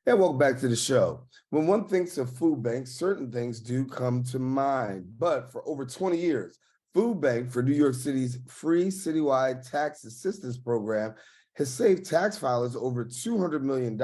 And welcome back to the show. When one thinks of food banks, certain things do come to mind. But for over 20 years, Food Bank for New York City's free citywide tax assistance program has saved tax filers over $200 million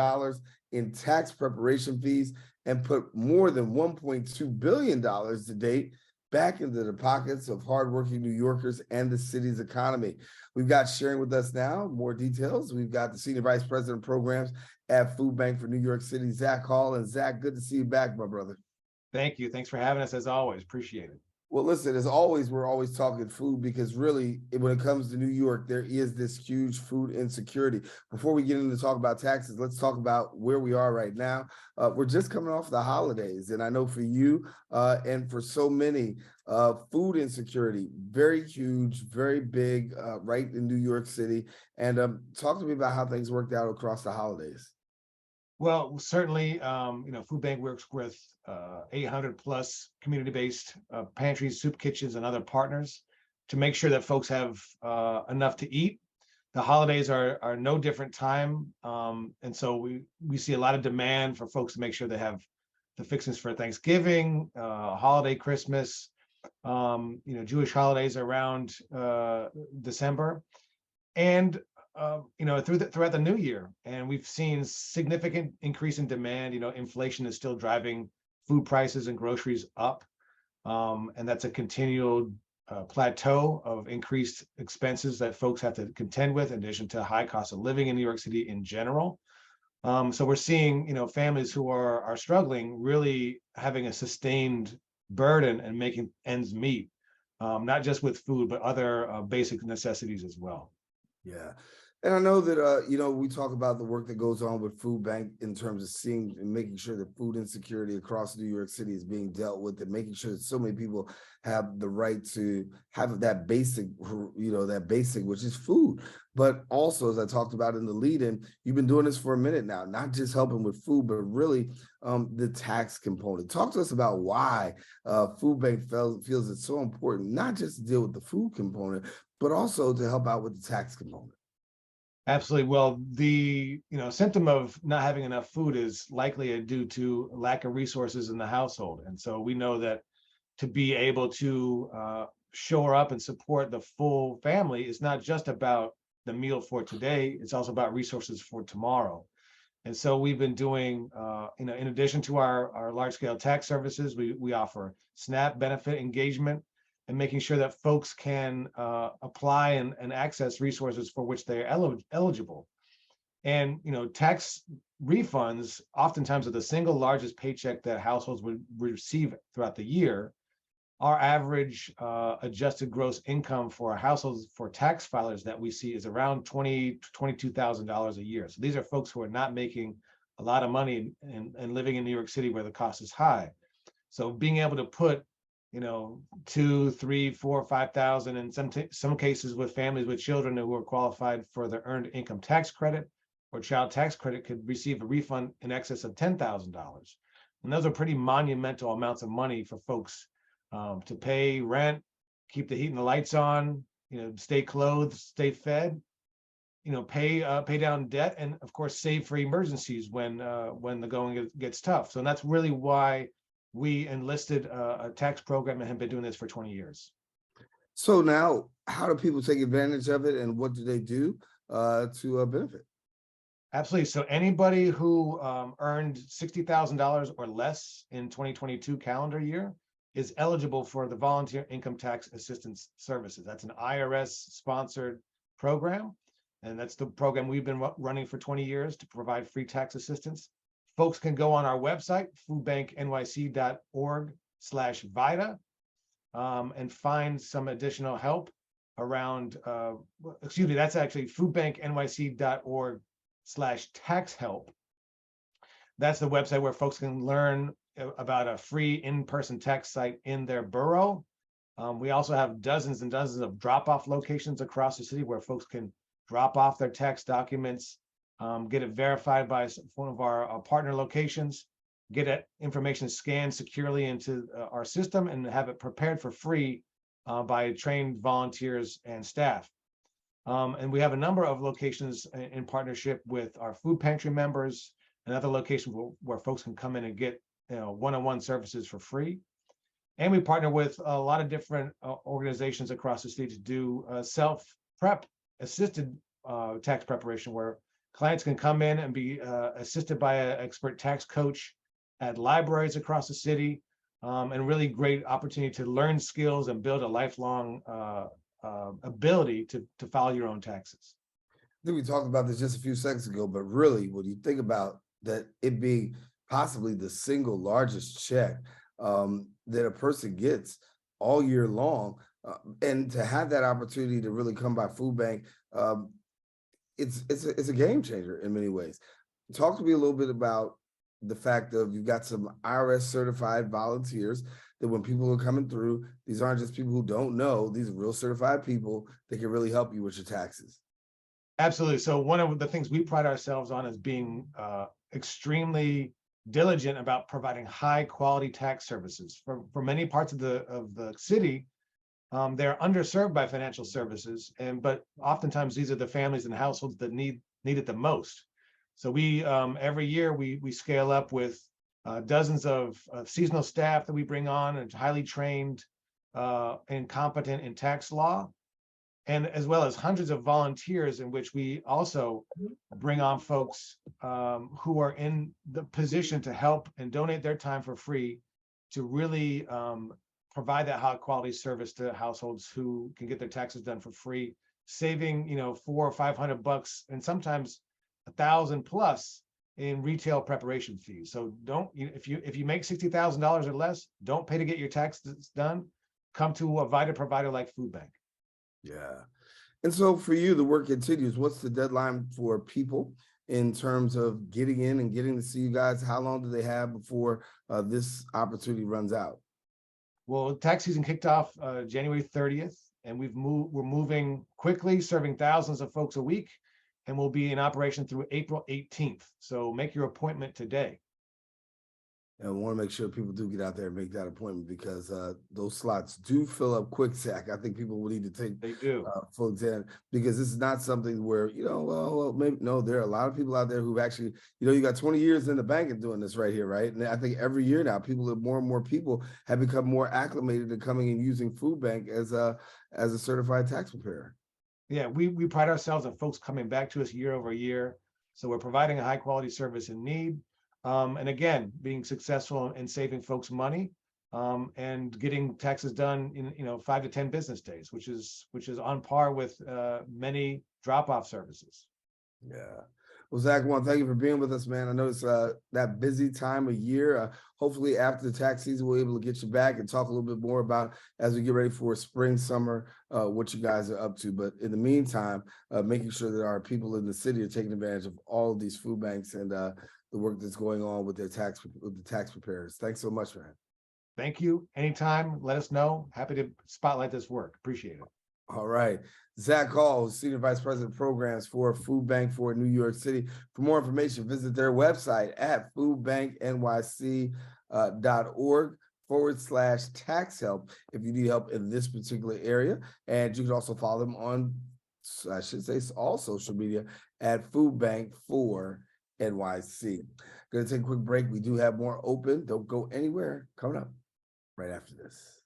in tax preparation fees and put more than $1.2 billion to date back into the pockets of hardworking New Yorkers and the city's economy. We've got sharing with us now more details. We've got the Senior Vice President of Programs at Food Bank for New York City, Zac Hall. And Zac, good to see you back, my brother. Thank you. Thanks for having us as always. Appreciate it. Well, listen, as always, we're always talking food because really, when it comes to New York, there is this huge food insecurity. Before we get into talk about taxes, let's talk about where we are right now. We're just coming off the holidays, and I know for you and for so many, food insecurity, very huge, very big, right in New York City. And talk to me about how things worked out across the holidays. Well, certainly, Food Bank works with 800 plus community-based pantries, soup kitchens, and other partners to make sure that folks have enough to eat. The holidays are no different time, and so we see a lot of demand for folks to make sure they have the fixings for Thanksgiving, holiday, Christmas, Jewish holidays around December, and throughout the new year. And we've seen significant increase in demand. Inflation is still driving food prices and groceries up. And that's a continual plateau of increased expenses that folks have to contend with, in addition to high cost of living in New York City in general. So we're seeing, families who are struggling, really having a sustained burden and making ends meet, not just with food, but other basic necessities as well. Yeah. And I know that, we talk about the work that goes on with Food Bank in terms of seeing and making sure that food insecurity across New York City is being dealt with, and making sure that so many people have the right to have that basic, which is food. But also, as I talked about in the lead-in, you've been doing this for a minute now, not just helping with food, but really the tax component. Talk to us about why Food Bank feels it's so important, not just to deal with the food component, but also to help out with the tax component. Absolutely. Well, the symptom of not having enough food is likely due to lack of resources in the household. And so we know that to be able to shore up and support the full family is not just about the meal for today, it's also about resources for tomorrow. And so we've been doing, in addition to our large scale tax services, we offer SNAP benefit engagement, and making sure that folks can apply and access resources for which they are eligible. And tax refunds oftentimes are the single largest paycheck that households would receive throughout the year. Our average adjusted gross income for households for tax filers that we see is around $20,000 to $22,000 a year. So these are folks who are not making a lot of money and living in New York City where the cost is high. So being able to put 2, 3, 4, 5,000, in some cases with families with children who are qualified for the earned income tax credit or child tax credit could receive a refund in excess of $10,000. And those are pretty monumental amounts of money for folks to pay rent, keep the heat and the lights on, stay clothed, stay fed, pay down debt, and of course save for emergencies when the going gets tough. So that's really why we enlisted a tax program and have been doing this for 20 years. So now, how do people take advantage of it, and what do they do to benefit? Absolutely. So anybody who earned $60,000 or less in 2022 calendar year is eligible for the Volunteer Income Tax Assistance Services. That's an IRS-sponsored program, and that's the program we've been running for 20 years to provide free tax assistance. Folks can go on our website, foodbanknyc.org/VITA, and find some additional help around, that's actually foodbanknyc.org/tax help. That's the website where folks can learn about a free in-person tax site in their borough. We also have dozens and dozens of drop-off locations across the city where folks can drop off their tax documents, get it verified by one of our partner locations, get that information scanned securely into our system, and have it prepared for free by trained volunteers and staff. And we have a number of locations in partnership with our food pantry members, another location where folks can come in and get one-on-one services for free. And we partner with a lot of different organizations across the state to do self-prep assisted tax preparation, where clients can come in and be assisted by an expert tax coach at libraries across the city, and really great opportunity to learn skills and build a lifelong ability to file your own taxes. I think we talked about this just a few seconds ago, but really, when you think about that, it being possibly the single largest check that a person gets all year long, and to have that opportunity to really come by food bank, it's a game changer in many ways. Talk to me a little bit about the fact of you've got some IRS certified volunteers that when people are coming through, these aren't just people who don't know, these are real certified people that can really help you with your taxes. Absolutely. So one of the things we pride ourselves on is being extremely diligent about providing high quality tax services for many parts of the city. They're underserved by financial services, but oftentimes these are the families and households that need it the most. So we every year we scale up with dozens of seasonal staff that we bring on and highly trained and competent in tax law, and as well as hundreds of volunteers in which we also bring on folks who are in the position to help and donate their time for free to really provide that high quality service to households who can get their taxes done for free, saving $400 or $500 and sometimes 1,000 plus in retail preparation fees. So if you make $60,000 or less, don't pay to get your taxes done. Come to a VITA provider like Food Bank. Yeah. And so for you, the work continues. What's the deadline for people in terms of getting in and getting to see you guys? How long do they have before this opportunity runs out? Well, tax season kicked off January 30th, and we're moving quickly, serving thousands of folks a week, and we'll be in operation through April 18th. So make your appointment today. And I want to make sure people do get out there and make that appointment because those slots do fill up quick, Zac. I think people will need to take They do. full exam because this is not something where, well, maybe no, there are a lot of people out there who've actually, you got 20 years in the bank and doing this right here, right? And I think every year now, more and more people have become more acclimated to coming and using Food Bank as a certified tax preparer. Yeah, we pride ourselves on folks coming back to us year over year. So we're providing a high quality service in need. And again, being successful in saving folks money and getting taxes done in 5 to 10 business days, which is on par with many drop-off services. Yeah. Well, Zac, thank you for being with us, man. I know it's that busy time of year. Hopefully after the tax season, we'll be able to get you back and talk a little bit more about as we get ready for spring, summer, what you guys are up to. But in the meantime, making sure that our people in the city are taking advantage of all of these food banks and the work that's going on with the tax preparers. Thanks so much, man. Thank you. Anytime, let us know. Happy to spotlight this work. Appreciate it. All right. Zac Hall, Senior Vice President of Programs for Food Bank for New York City. For more information, visit their website at foodbanknyc.org/tax help if you need help in this particular area. And you can also follow them on, I should say, all social media at Food Bank for NYC. Going to take a quick break. We do have more open. Don't go anywhere. Coming up right after this.